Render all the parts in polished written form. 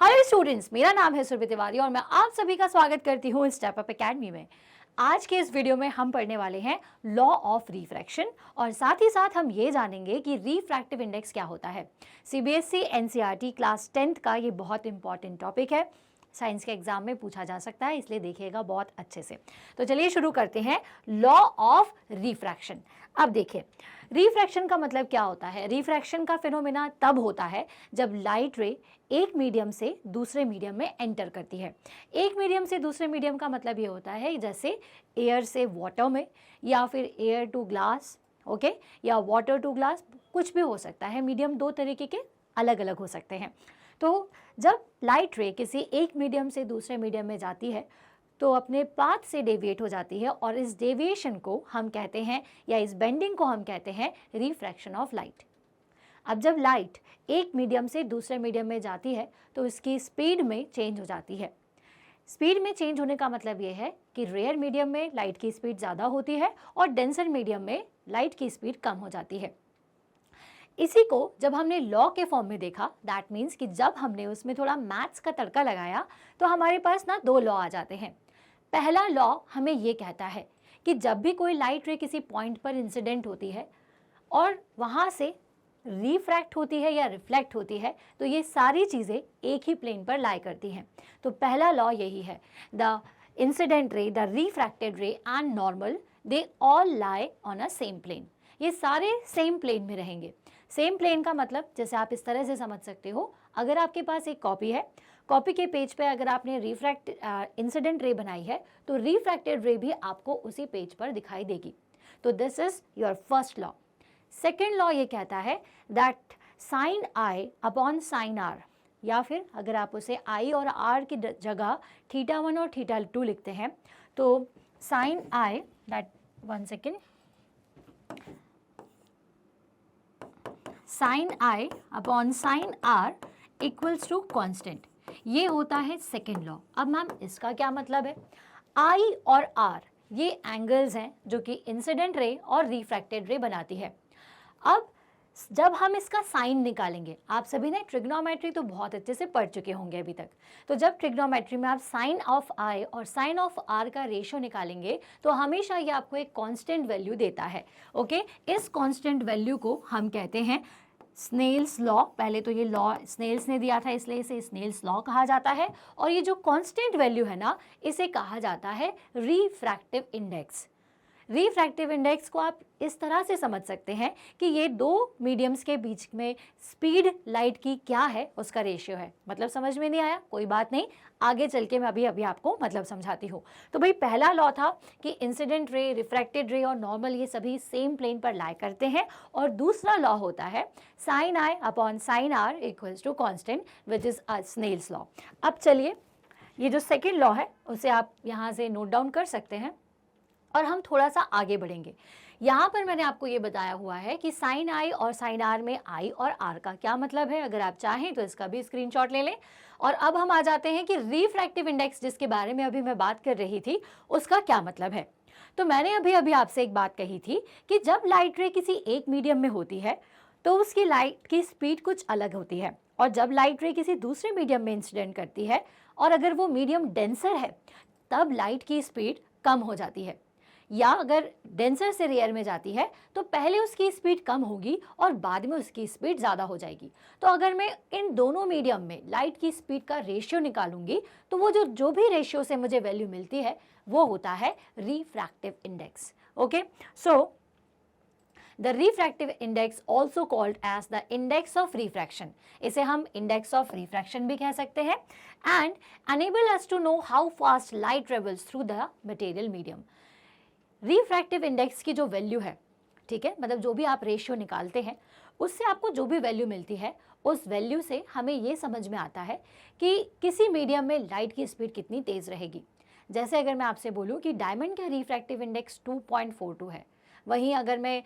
Hello students, मेरा नाम है सुरभि तिवारी और मैं आप सभी का स्वागत करती हूँ स्टेप अप एकेडमी में। आज के इस वीडियो में हम पढ़ने वाले हैं लॉ ऑफ रिफ्रैक्शन और साथ ही साथ हम ये जानेंगे कि रिफ्रैक्टिव इंडेक्स क्या होता है। सीबीएसई एनसीईआरटी क्लास 10th का ये बहुत इंपॉर्टेंट टॉपिक है, साइंस के एग्जाम में पूछा जा सकता है, इसलिए देखिएगा बहुत अच्छे से। तो चलिए शुरू करते हैं लॉ ऑफ रिफ्रैक्शन। अब देखिए, रिफ्रैक्शन का मतलब क्या होता है। रिफ्रैक्शन का फिनोमेना तब होता है जब लाइट रे एक मीडियम से दूसरे मीडियम में एंटर करती है। एक मीडियम से दूसरे मीडियम का मतलब ये होता है जैसे एयर से वाटर में, या फिर एयर टू ग्लास, ओके, या वाटर टू ग्लास, कुछ भी हो सकता है। मीडियम दो तरीके के अलग अलग हो सकते हैं। तो जब लाइट रे किसी एक मीडियम से दूसरे मीडियम में जाती है तो अपने पाथ से डेविएट हो जाती है और इस डेविएशन को हम कहते हैं, या इस बेंडिंग को हम कहते हैं रिफ्रैक्शन ऑफ लाइट। अब जब लाइट एक मीडियम से दूसरे मीडियम में जाती है तो इसकी स्पीड में चेंज हो जाती है। स्पीड में चेंज होने का मतलब ये है कि रेयर मीडियम में लाइट की स्पीड ज़्यादा होती है और डेंसर मीडियम में लाइट की स्पीड कम हो जाती है। इसी को जब हमने लॉ के फॉर्म में देखा, दैट मीन्स कि जब हमने उसमें थोड़ा मैथ्स का तड़का लगाया तो हमारे पास ना दो लॉ आ जाते हैं। पहला लॉ हमें ये कहता है कि जब भी कोई लाइट रे किसी पॉइंट पर इंसिडेंट होती है और वहाँ से रिफ्रैक्ट होती है या रिफ्लेक्ट होती है, तो ये सारी चीज़ें एक ही प्लेन पर लाई करती हैं। तो पहला लॉ यही है, the incident ray, the refracted ray and normal, they all lie on a same plane. ये सारे सेम प्लेन में रहेंगे। सेम प्लेन का मतलब जैसे आप इस तरह से समझ सकते हो, अगर आपके पास एक कॉपी है, कॉपी के पेज पे अगर आपने इंसिडेंट रे बनाई है तो रिफ्रैक्टेड रे भी आपको उसी पेज पर दिखाई देगी। तो this is your first law. Second law ये कहता है that sine i upon sine r, या फिर अगर आप उसे आई और आर की जगह θ1 और θ2 लिखते हैं तो sine i, that one second, sine i upon sine r equals to constant, ये होता है सेकेंड लॉ। अब मैम इसका क्या मतलब है। आई और आर ये एंगल्स हैं जो कि इंसिडेंट रे और रिफ्रैक्टेड रे बनाती है। अब जब हम इसका साइन निकालेंगे, आप सभी ने ट्रिग्नोमेट्री तो बहुत अच्छे से पढ़ चुके होंगे अभी तक, तो जब ट्रिग्नोमेट्री में आप साइन ऑफ आई और साइन ऑफ आर का रेशियो निकालेंगे तो हमेशा ये आपको एक कांस्टेंट वैल्यू देता है। ओके, इस कांस्टेंट वैल्यू को हम कहते हैं स्नेल्स लॉ। पहले तो ये लॉ स्नेल्स ने दिया था इसलिए इसे स्नेल्स लॉ कहा जाता है, और ये जो कांस्टेंट वैल्यू है ना, इसे कहा जाता है रिफ्रैक्टिव इंडेक्स। रिफ्रैक्टिव इंडेक्स को आप इस तरह से समझ सकते हैं कि ये दो मीडियम्स के बीच में स्पीड लाइट की क्या है, उसका रेशियो है। मतलब समझ में नहीं आया, कोई बात नहीं, आगे चल के मैं अभी आपको मतलब समझाती हूँ। तो भाई पहला लॉ था कि इंसिडेंट रे, रिफ्रैक्टेड रे और नॉर्मल ये सभी सेम प्लेन पर लाई करते हैं, और दूसरा लॉ होता है sine i upon sine r equals to constant, which is Snell's law. अब चलिए, ये जो सेकेंड लॉ है उसे आप यहाँ से नोट डाउन कर सकते हैं और हम थोड़ा सा आगे बढ़ेंगे। यहाँ पर मैंने आपको ये बताया हुआ है कि साइन आई और साइन आर में आई और आर का क्या मतलब है। अगर आप चाहें तो इसका भी स्क्रीनशॉट ले लें। और अब हम आ जाते हैं कि रिफ्रैक्टिव इंडेक्स, जिसके बारे में अभी मैं बात कर रही थी, उसका क्या मतलब है। तो मैंने अभी आपसे एक बात कही थी कि जब लाइट रे किसी एक मीडियम में होती है तो उसकी लाइट की स्पीड कुछ अलग होती है, और जब लाइट रे किसी दूसरे मीडियम में इंसिडेंट करती है और अगर वो मीडियम डेंसर है तब लाइट की स्पीड कम हो जाती है, या अगर डेंसर से रेयर में जाती है तो पहले उसकी स्पीड कम होगी और बाद में उसकी स्पीड ज़्यादा हो जाएगी। तो अगर मैं इन दोनों मीडियम में लाइट की स्पीड का रेशियो निकालूंगी तो वो जो भी रेशियो से मुझे वैल्यू मिलती है वो होता है refractive index. Okay, so the refractive index also called as the index of refraction, इसे हम इंडेक्स ऑफ रिफ्रैक्शन भी कह सकते हैं, and enable us to know how fast light travels through the material medium. Refractive index की जो value है, ठीक है, मतलब जो भी आप रेशियो निकालते हैं उससे आपको जो भी वैल्यू मिलती है, उस वैल्यू से हमें ये समझ में आता है कि किसी मीडियम में लाइट की स्पीड कितनी तेज़ रहेगी। जैसे अगर मैं आपसे बोलूँ कि डायमंड का रिफ्रैक्टिव इंडेक्स 2.42 है, वहीं अगर मैं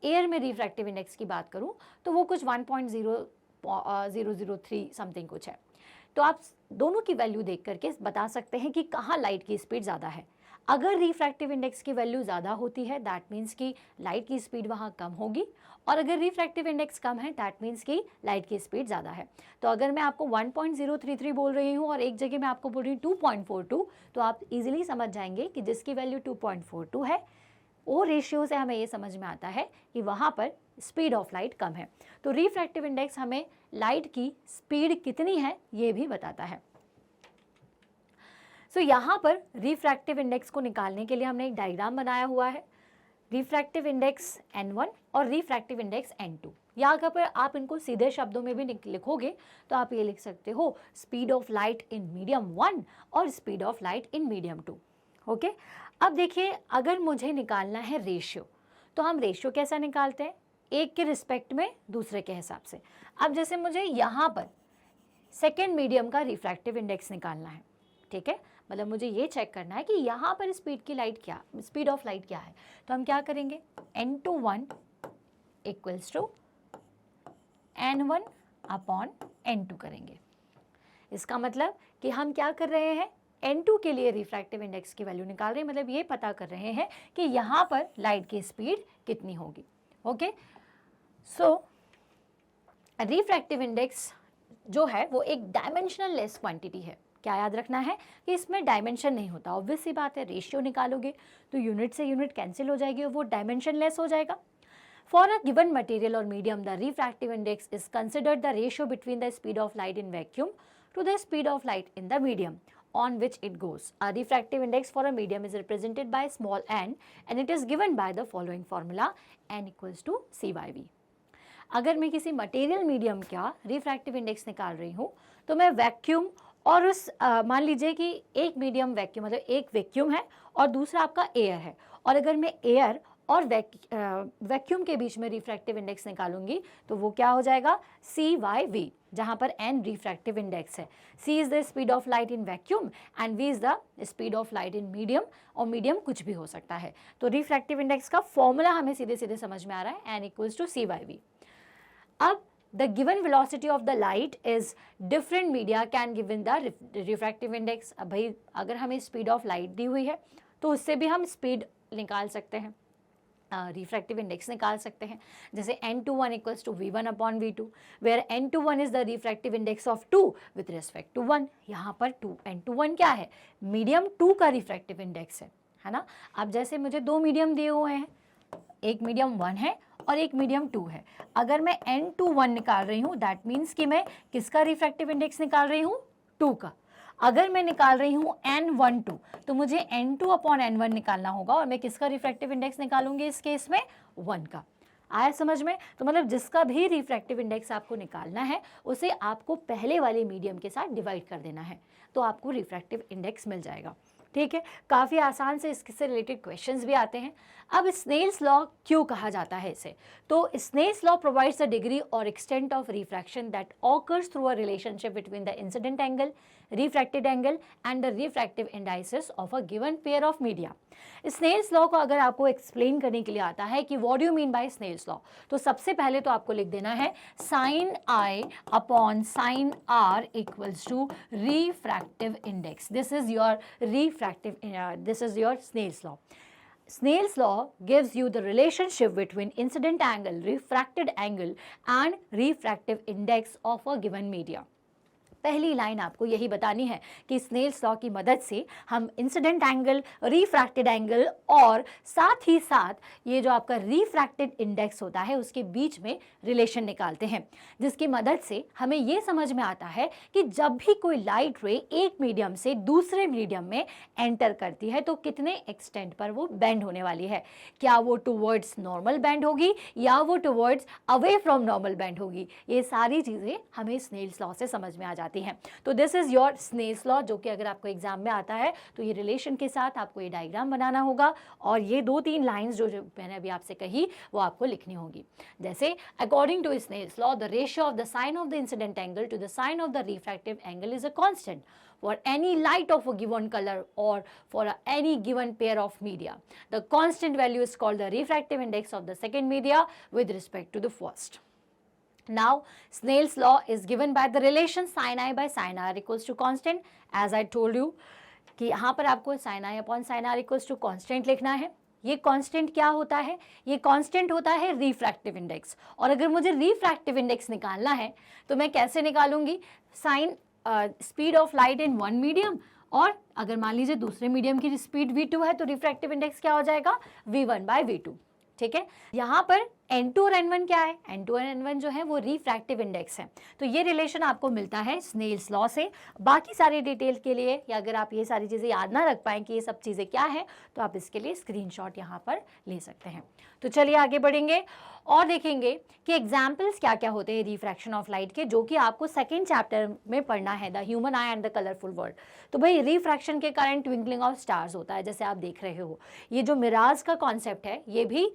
एयर में रिफ्रैक्टिव इंडेक्स की बात करूँ तो वो कुछ 1.003 समथिंग कुछ है। तो आप दोनों की वैल्यू देख करके बता सकते हैं कि कहाँ लाइट की स्पीड ज़्यादा है। अगर रिफ्रैक्टिव इंडेक्स की वैल्यू ज़्यादा होती है दैट मीन्स कि लाइट की स्पीड वहाँ कम होगी, और अगर रिफ्रैक्टिव इंडेक्स कम है दैट मीन्स कि लाइट की स्पीड ज़्यादा है। तो अगर मैं आपको 1.033 बोल रही हूँ और एक जगह मैं आपको बोल रही हूँ 2.42, तो आप इजीली समझ जाएंगे कि जिसकी वैल्यू 2.42 है वो रेशियो से हमें ये समझ में आता है कि वहाँ पर स्पीड ऑफ लाइट कम है। तो रिफ्रैक्टिव इंडेक्स हमें लाइट की स्पीड कितनी है ये भी बताता है। सो यहाँ पर रिफ्रैक्टिव इंडेक्स को निकालने के लिए हमने एक डायग्राम बनाया हुआ है, रिफ्रैक्टिव इंडेक्स n1 और रिफ्रैक्टिव इंडेक्स n2। यहाँ पर आप इनको सीधे शब्दों में भी लिखोगे तो आप ये लिख सकते हो speed of light in medium 1 और speed of light in medium 2। Okay, अब देखिए अगर मुझे निकालना है रेशियो, तो हम रेशियो कैसा निकालते हैं, एक के रिस्पेक्ट में दूसरे के हिसाब से। अब जैसे मुझे यहाँ पर सेकेंड मीडियम का रिफ्रैक्टिव इंडेक्स निकालना है, ठीक है, मतलब मुझे ये चेक करना है कि यहाँ पर स्पीड ऑफ लाइट क्या है, तो हम क्या करेंगे, n21 equals to n1 upon n2 करेंगे। इसका मतलब कि हम क्या कर रहे हैं, n2 के लिए रिफ्रैक्टिव इंडेक्स की वैल्यू निकाल रहे हैं, मतलब ये पता कर रहे हैं कि यहाँ पर लाइट की स्पीड कितनी होगी। ओके, सो रिफ्रैक्टिव इंडेक्स जो है वो एक डायमेंशनल लेस क्वांटिटी है। क्या याद रखना है कि इसमें डायमेंशन नहीं होता। ऑब्वियस सी बात है, रेशियो निकालोगे तो यूनिट से यूनिट कैंसिल हो जाएगी और वो डायमेंशन लेस हो जाएगा। फॉर अ गिवन मटेरियल और medium the refractive index is considered the ratio between the speed of light in vacuum to the speed of light in the medium on which it goes. A refractive index for a medium is represented by small n and it is given by the following formula, n equals to CYV. अगर मैं किसी material medium का refractive index निकाल रही हूँ तो मैं vacuum और उस मान लीजिए कि एक मीडियम वैक्यूम, मतलब एक वैक्यूम है और दूसरा आपका एयर है, और अगर मैं एयर और वैक्यूम के बीच में रिफ्रैक्टिव इंडेक्स निकालूंगी तो वो क्या हो जाएगा, CYV, जहाँ पर n रिफ्रैक्टिव इंडेक्स है। C is the speed of light in vacuum and V is the speed of light in medium, और मीडियम कुछ भी हो सकता है। तो रिफ्रैक्टिव इंडेक्स का फॉर्मूला हमें सीधे सीधे समझ में आ रहा है, n इक्वल्स टू CYV। अब the given velocity of the light is different media can given the refractive index। अब भाई अगर हमें स्पीड ऑफ लाइट दी हुई है तो उससे भी हम स्पीड निकाल सकते हैं, रिफ्रैक्टिव इंडेक्स निकाल सकते हैं। जैसे n21 equals to v1 upon v2 where n21 is the refractive index of 2 with respect to 1। यहाँ पर n21 क्या है, मीडियम 2 का रिफ्रैक्टिव इंडेक्स है ना। अब जैसे मुझे दो मीडियम दिए हुए हैं, एक मीडियम 1 है और एक मीडियम 2 है। अगर मैं n21 निकाल रही हूँ दैट मीन्स कि मैं किसका रिफ्रैक्टिव इंडेक्स निकाल रही हूँ, 2 का। अगर मैं निकाल रही हूँ n12 तो मुझे n2 अपॉन n1 निकालना होगा, और मैं किसका रिफ्रैक्टिव इंडेक्स निकालूंगी इस केस में, 1 का। आया समझ में। तो मतलब जिसका भी रिफ्रैक्टिव इंडेक्स आपको निकालना है उसे आपको पहले वाले मीडियम के साथ डिवाइड कर देना है, तो आपको रिफ्रैक्टिव इंडेक्स मिल जाएगा। ठीक है, काफ़ी आसान से इससे रिलेटेड क्वेश्चंस भी आते हैं। अब स्नेल्स लॉ क्यों कहा जाता है इसे, तो Snell's law provides the degree और extent of refraction that occurs through a relationship between the incident angle, refracted angle and the refractive indices of a given pair of media. Snell's law को अगर आपको explain करने के लिए आता है कि what do you mean by Snell's law, तो सबसे पहले तो आपको लिख देना है sine i upon sine r equals to refractive index. This is your this is your Snell's law. Snell's law gives you the relationship between incident angle, refracted angle and refractive index of a given media. पहली line आपको यही बतानी है कि Snell's law की मदद से हम इंसिडेंट एंगल, रिफ्रैक्टेड एंगल और साथ ही साथ ये जो आपका रिफ्रैक्टेड इंडेक्स होता है उसके बीच में रिलेशन निकालते हैं, जिसकी मदद से हमें ये समझ में आता है कि जब भी कोई लाइट रे एक मीडियम से दूसरे मीडियम में एंटर करती है तो कितने एक्सटेंट पर वो बेंड होने वाली है। क्या वो टुवर्ड्स नॉर्मल बेंड होगी या वो towards away from normal bend होगी, ये सारी चीज़ें हमें स्नेल्स लॉ से समझ में आ जाती हैं। तो this is your Snell's law, जो कि अगर आपको एग्जाम में आता है तो ये रिलेशन के साथ आपको ये डायग्राम बनाना होगा और ये 2-3 लाइंस जो मैंने अभी आपसे कही वो आपको लिखनी होगी। जैसे according to Snell's law the ratio of the sine of the incident angle to the sine of the refractive angle is a constant for any light of a given color or for any given pair of media. The constant value is called the refractive index of the second media with respect to the first. Now, Snell's law is given by the relation sin I by sin r equals to constant. As I told you, कि यहाँ पर आपको sine i upon sine r equals to constant लिखना है। ये constant क्या होता है? ये कांस्टेंट होता है रिफ्रैक्टिव इंडेक्स। और अगर मुझे रिफ्रैक्टिव इंडेक्स निकालना है तो मैं कैसे निकालूंगी? Sine speed of light in one medium, और अगर मान लीजिए दूसरे मीडियम की स्पीड v2 है तो रिफ्रैक्टिव इंडेक्स क्या हो जाएगा? v1/v2। ठीक है, यहाँ पर N2 और N1 क्या है? N2 और N1 जो है वो रिफ्रैक्टिव इंडेक्स है। तो ये रिलेशन आपको मिलता है स्नेल्स लॉ से। बाकी सारी डिटेल के लिए, या अगर आप ये सारी चीज़ें याद ना रख पाएँ कि ये सब चीज़ें क्या है, तो आप इसके लिए स्क्रीनशॉट यहाँ पर ले सकते हैं। तो चलिए आगे बढ़ेंगे और देखेंगे कि एग्जाम्पल्स क्या क्या होते हैं रिफ्रैक्शन ऑफ लाइट के, जो कि आपको सेकेंड चैप्टर में पढ़ना है, the human I and the colourful world. तो भाई रिफ्रैक्शन के कारण ट्विंकलिंग ऑफ स्टार्स होता है, जैसे आप देख रहे हो। ये जो मिराज का कॉन्सेप्ट है ये भी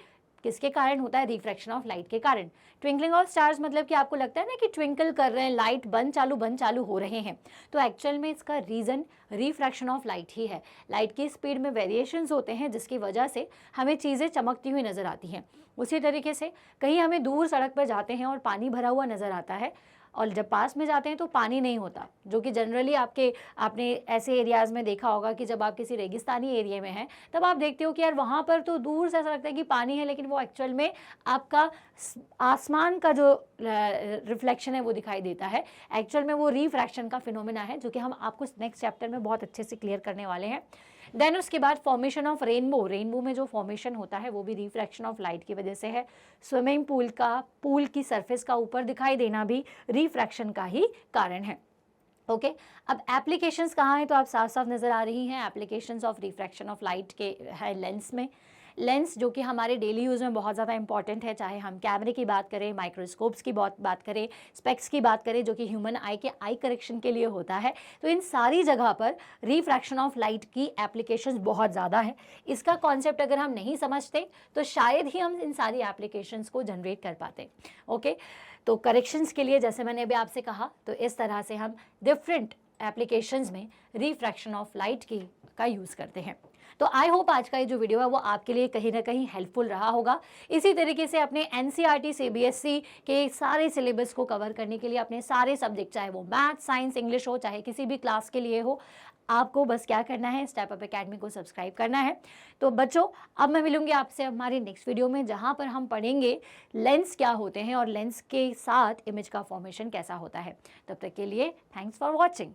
किसके कारण होता है? रिफ्रैक्शन ऑफ लाइट के कारण। ट्विंकलिंग ऑफ स्टार्स मतलब कि आपको लगता है ना कि ट्विंकल कर रहे हैं, लाइट बंद चालू हो रहे हैं, तो एक्चुअल में इसका रीज़न रिफ्रैक्शन ऑफ लाइट ही है। लाइट की स्पीड में वेरिएशंस होते हैं जिसकी वजह से हमें चीज़ें चमकती हुई नज़र आती हैं। उसी तरीके से कहीं हमें दूर सड़क पर जाते हैं और पानी भरा हुआ नज़र आता है, और जब पास में जाते हैं तो पानी नहीं होता, जो कि जनरली आपने ऐसे एरियाज़ में देखा होगा कि जब आप किसी रेगिस्तानी एरिया में हैं तब आप देखते हो कि यार वहाँ पर तो दूर से ऐसा लगता है कि पानी है, लेकिन वो एक्चुअल में आपका आसमान का जो रिफ्लेक्शन है वो दिखाई देता है। एक्चुअल में वो रिफ्रैक्शन का फिनोमेना है, जो कि हम आपको नेक्स्ट चैप्टर में बहुत अच्छे से क्लियर करने वाले हैं। देन उसके बाद फॉर्मेशन ऑफ रेनबो में जो फॉर्मेशन होता है वो भी रिफ्रैक्शन ऑफ लाइट की वजह से है। स्विमिंग पूल की सरफेस का ऊपर दिखाई देना भी रिफ्रैक्शन का ही कारण है। ओके, अब एप्लीकेशंस कहाँ हैं? तो आप साफ साफ नज़र आ रही हैं। Applications of refraction of light के है लेंस में। लेंस जो कि हमारे डेली यूज़ में बहुत ज़्यादा इंपॉर्टेंट है, चाहे हम कैमरे की बात करें, माइक्रोस्कोप्स की बात करें, स्पेक्स की बात करें, जो कि ह्यूमन आई के आई करेक्शन के लिए होता है। तो इन सारी जगह पर रिफ्रैक्शन ऑफ लाइट की एप्लीकेशंस बहुत ज़्यादा है। इसका कॉन्सेप्ट अगर हम नहीं समझते तो शायद ही हम इन सारी एप्लीकेशंस को जनरेट कर पाते। ओके, तो करेक्शंस के लिए जैसे मैंने अभी आपसे कहा, तो इस तरह से हम डिफरेंट एप्लीकेशंस में रिफ्रैक्शन ऑफ लाइट का यूज़ करते हैं। तो आई होप आज का ये जो वीडियो है वो आपके लिए कहीं ना कहीं हेल्पफुल रहा होगा। इसी तरीके से अपने NCERT CBSE के सारे सिलेबस को कवर करने के लिए अपने सारे सब्जेक्ट, चाहे वो मैथ, साइंस, इंग्लिश हो, चाहे किसी भी क्लास के लिए हो, आपको बस क्या करना है? स्टेप अप एकेडमी को सब्सक्राइब करना है। तो बच्चों, अब मैं मिलूंगी आपसे हमारी नेक्स्ट वीडियो में, जहां पर हम पढ़ेंगे लेंस क्या होते हैं और लेंस के साथ इमेज का फॉर्मेशन कैसा होता है। तब तक के लिए थैंक्स फॉर वॉचिंग।